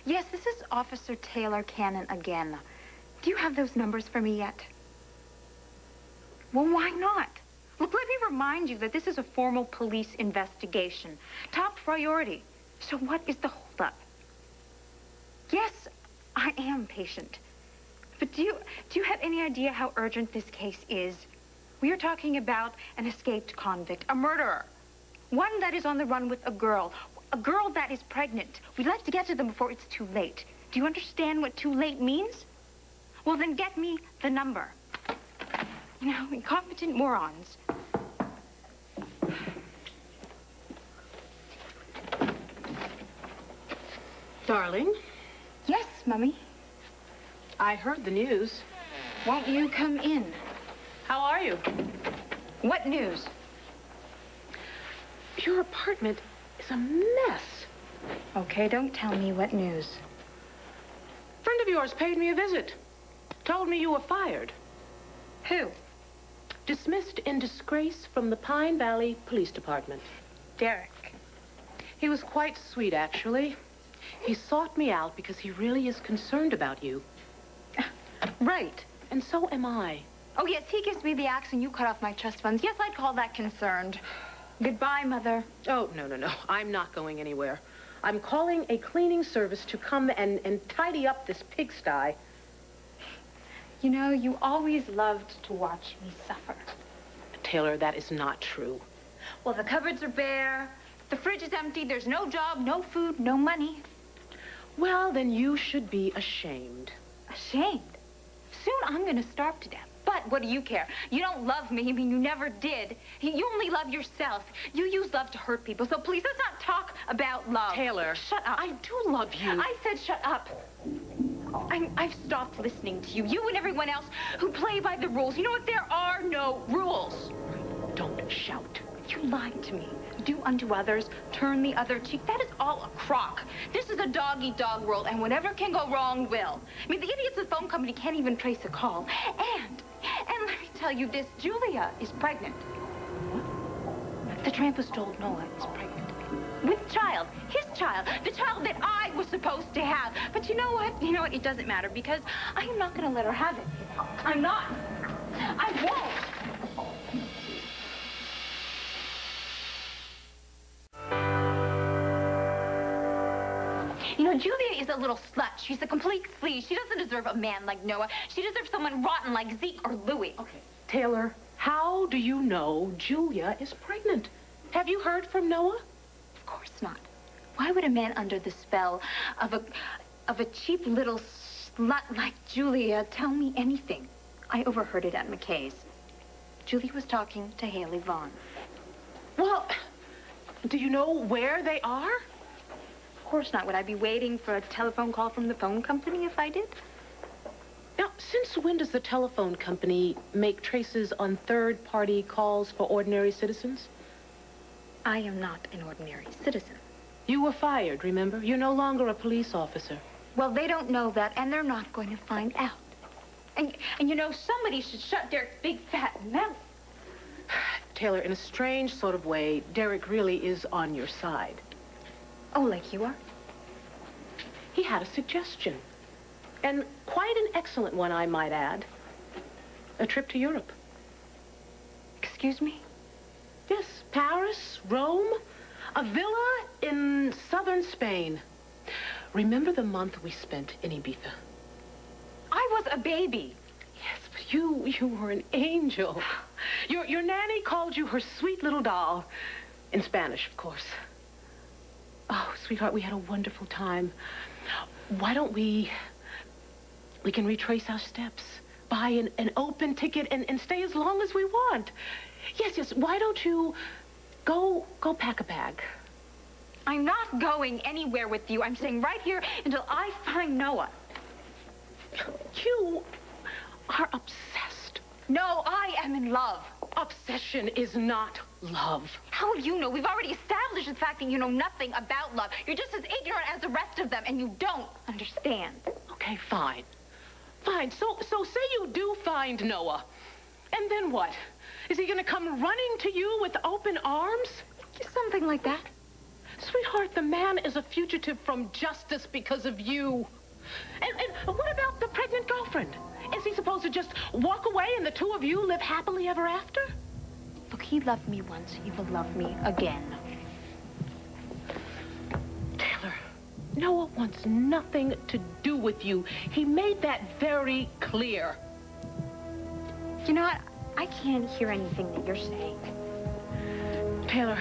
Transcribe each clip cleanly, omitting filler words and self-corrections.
Yes, this is Officer Taylor Cannon again. Do you have those numbers for me yet? Well, why not? Look, let me remind you that this is a formal police investigation. Top priority. So what is the holdup? Yes, I am patient. But do you have any idea how urgent this case is? We are talking about an escaped convict, a murderer. One that is on the run with a girl that is pregnant. We'd like to get to them before it's too late. Do you understand what too late means? Well, then get me the number. You know, incompetent morons. Darling? Yes, Mummy? I heard the news. Won't you come in? How are you? What news? Your apartment is a mess. Okay, don't tell me what news. A friend of yours paid me a visit. Told me you were fired. Who? Dismissed in disgrace from the Pine Valley Police Department. Derek. He was quite sweet, actually. He sought me out because he really is concerned about you. Right. And so am I. Oh, yes, he gives me the axe and you cut off my trust funds. Yes, I'd call that concerned. Goodbye, Mother. Oh, no. I'm not going anywhere. I'm calling a cleaning service to come and tidy up this pigsty. You know, you always loved to watch me suffer. Taylor, that is not true. Well, the cupboards are bare. The fridge is empty. There's no job, no food, no money. Well, then you should be ashamed. Ashamed? Soon I'm going to starve to death. But what do you care? You don't love me. I mean, you never did. You only love yourself. You use love to hurt people. So please, let's not talk about love. Taylor. Shut up. I do love you. I said shut up. I've stopped listening to you. You and everyone else who play by the rules. You know what? There are no rules. Don't shout. You lied to me. Do unto others, turn the other cheek. That is all a crock. This is a dog-eat-dog world, and whatever can go wrong will. I mean, the idiots at the phone company can't even trace a call. And let me tell you this, Julia is pregnant. What? The tramp who's told Noah is pregnant. With child, his child, the child that I was supposed to have. But you know what? You know what? It doesn't matter because I am not going to let her have it. I'm not. I won't. You know, Julia is a little slut. She's a complete sleaze. She doesn't deserve a man like Noah. She deserves someone rotten like Zeke or Louie. Okay. Taylor, how do you know Julia is pregnant? Have you heard from Noah? Of course not. Why would a man under the spell of a cheap little slut like Julia tell me anything? I overheard it at McKay's. Julia was talking to Haley Vaughn. Well, do you know where they are? Of course not. Would I be waiting for a telephone call from the phone company if I did? Now, since when does the telephone company make traces on third-party calls for ordinary citizens? I am not an ordinary citizen. You were fired, remember? You're no longer a police officer. Well, they don't know that, and they're not going to find out. And you know, somebody should shut Derek's big fat mouth. Taylor, in a strange sort of way, Derek really is on your side. Oh, like you are? He had a suggestion. And quite an excellent one, I might add. A trip to Europe. Excuse me? Yes, Paris, Rome, a villa in southern Spain. Remember the month we spent in Ibiza? I was a baby. Yes, but you were an angel. Your nanny called you her sweet little doll. In Spanish, of course. Oh, sweetheart, we had a wonderful time. Why don't we can retrace our steps, buy an open ticket and stay as long as we want. Yes, why don't you go pack a bag? I'm not going anywhere with you. I'm staying right here until I find Noah. You are obsessed. No, I am in love. Obsession is not love. How would you know? We've already established the fact that you know nothing about love. You're just as ignorant as the rest of them, and you don't understand. Okay, fine. Fine. So say you do find Noah. And then what? Is he going to come running to you with open arms? Something like that. Sweetheart, the man is a fugitive from justice because of you. And what about the pregnant girlfriend? Is he supposed to just walk away and the two of you live happily ever after? Look, he loved me once. He will love me again. Taylor, Noah wants nothing to do with you. He made that very clear. You know what? I can't hear anything that you're saying. Taylor,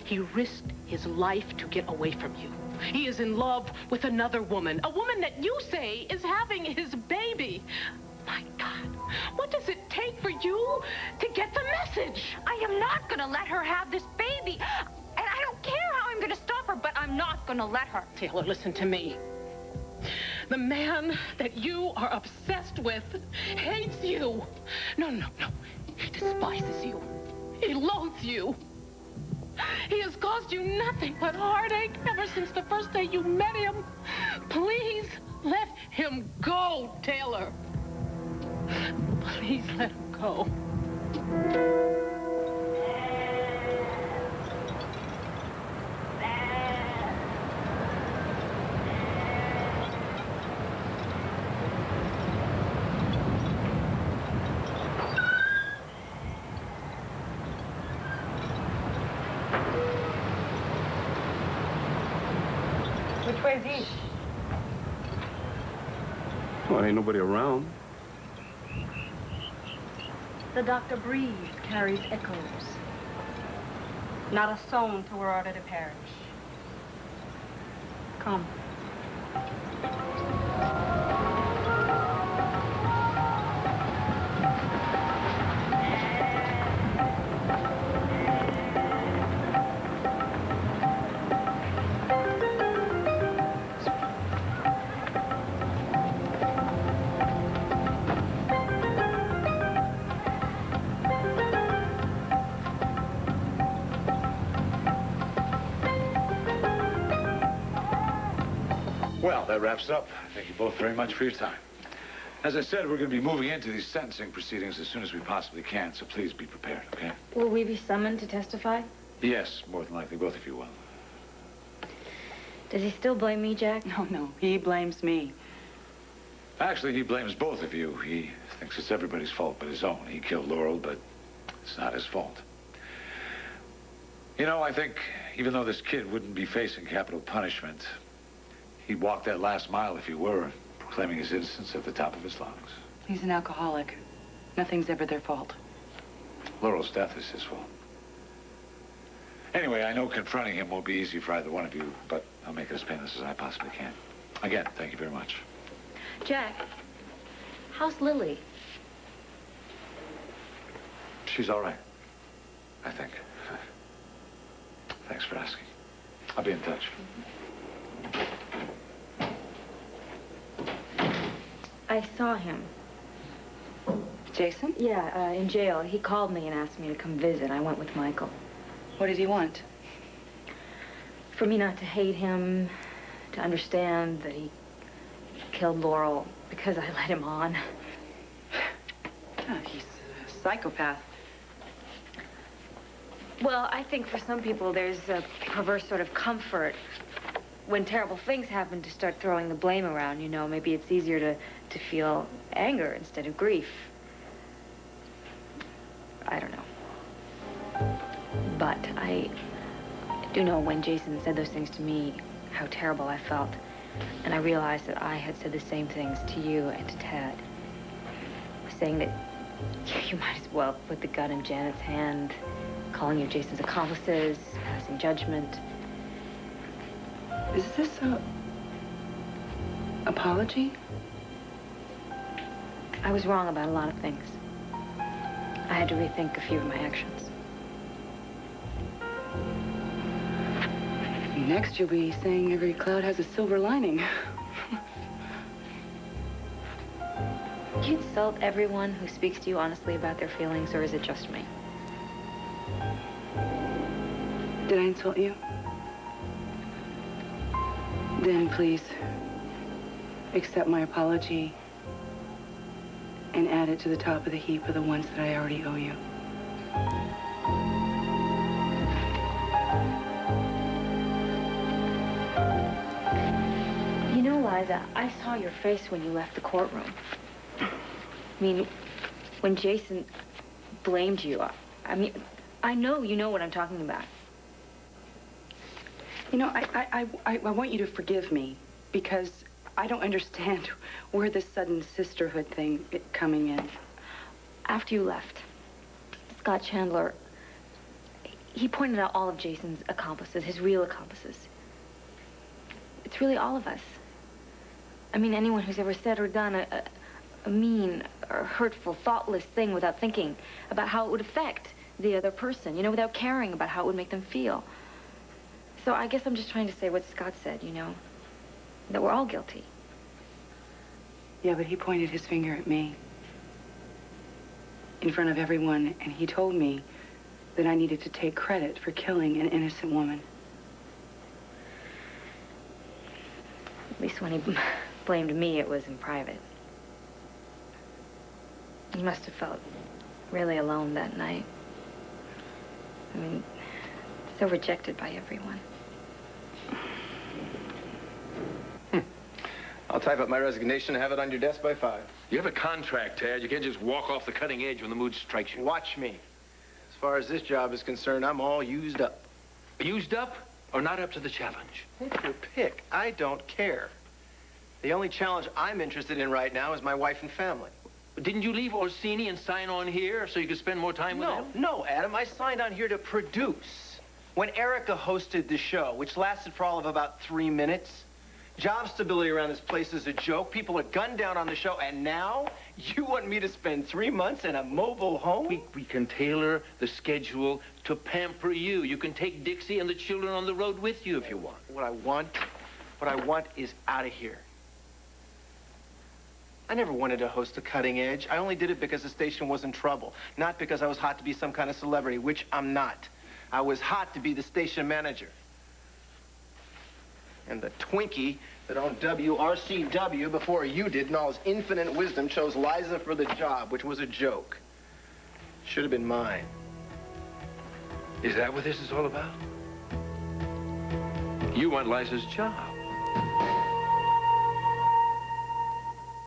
he risked his life to get away from you. He is in love with another woman, a woman that you say is having his baby. My God, what does it take for you to get the message? I am not going to let her have this baby. And I don't care how I'm going to stop her, but I'm not going to let her. Taylor, listen to me. The man that you are obsessed with hates you. No. He despises you. He loathes you. He has caused you nothing but heartache ever since the first day you met him. Please let him go, Taylor. Please let him go. Which way's east? Well, ain't nobody around. The doctor breathed carries echoes. Not a soul till we're out of the parish. Come. Well, that wraps up. Thank you both very much for your time. As I said, we're going to be moving into these sentencing proceedings as soon as we possibly can, so please be prepared, okay? Will we be summoned to testify? Yes, more than likely, both of you will. Does he still blame me, Jack? No, he blames me. Actually, he blames both of you. He thinks it's everybody's fault but his own. He killed Laurel, but it's not his fault. You know, I think even though this kid wouldn't be facing capital punishment, he'd walk that last mile if he were, proclaiming his innocence at the top of his lungs. He's an alcoholic. Nothing's ever their fault. Laurel's death is his fault. Anyway, I know confronting him won't be easy for either one of you, but I'll make it as painless as I possibly can. Again, thank you very much. Jack, how's Lily? She's all right, I think. Thanks for asking. I'll be in touch. I saw him. Jason? Yeah, in jail. He called me and asked me to come visit. I went with Michael. What did he want? For me not to hate him, to understand that he killed Laurel because I led him on. Oh, he's a psychopath. Well, I think for some people there's a perverse sort of comfort when terrible things happen to start throwing the blame around, you know. Maybe it's easier to feel anger instead of grief. I don't know. But I do know when Jason said those things to me, how terrible I felt. And I realized that I had said the same things to you and to Ted. Saying that you might as well put the gun in Janet's hand, calling you Jason's accomplices, passing judgment. Is this a apology? I was wrong about a lot of things. I had to rethink a few of my actions. Next, you'll be saying every cloud has a silver lining. Do you insult everyone who speaks to you honestly about their feelings, or is it just me? Did I insult you? Then please accept my apology and add it to the top of the heap of the ones that I already owe you. Liza, I saw your face when you left the courtroom. I mean, when Jason blamed you, I mean, I know you know what I'm talking about. You know, I want you to forgive me because I don't understand where this sudden sisterhood thing coming in. After you left, Scott Chandler, he pointed out all of Jason's accomplices, his real accomplices. It's really all of us. I mean, anyone who's ever said or done a mean or hurtful, thoughtless thing without thinking about how it would affect the other person, you know, without caring about how it would make them feel. So I guess I'm just trying to say what Scott said, you know, that we're all guilty. Yeah, but he pointed his finger at me in front of everyone, and he told me that I needed to take credit for killing an innocent woman. At least when he blamed me, it was in private. He must have felt really alone that night. I mean, so rejected by everyone. I'll type up my resignation and have it on your desk by 5. You have a contract, Tad. You can't just walk off the cutting edge when the mood strikes you. Watch me. As far as this job is concerned, I'm all used up. Used up or not up to the challenge? Take your pick. I don't care. The only challenge I'm interested in right now is my wife and family. Didn't you leave Orsini and sign on here so you could spend more time with them? No, Adam. I signed on here to produce. When Erica hosted the show, which lasted for all of about 3 minutes, job stability around this place is a joke. People are gunned down on the show, and now you want me to spend 3 months in a mobile home? We can tailor the schedule to pamper you. You can take Dixie and the children on the road with you if you want. What I want is out of here. I never wanted to host The Cutting Edge. I only did it because the station was in trouble, not because I was hot to be some kind of celebrity, which I'm not. I was hot to be the station manager. And the Twinkie that owned WRCW before you did, in all his infinite wisdom, chose Liza for the job, which was a joke. Should have been mine. Is that what this is all about? You want Liza's job.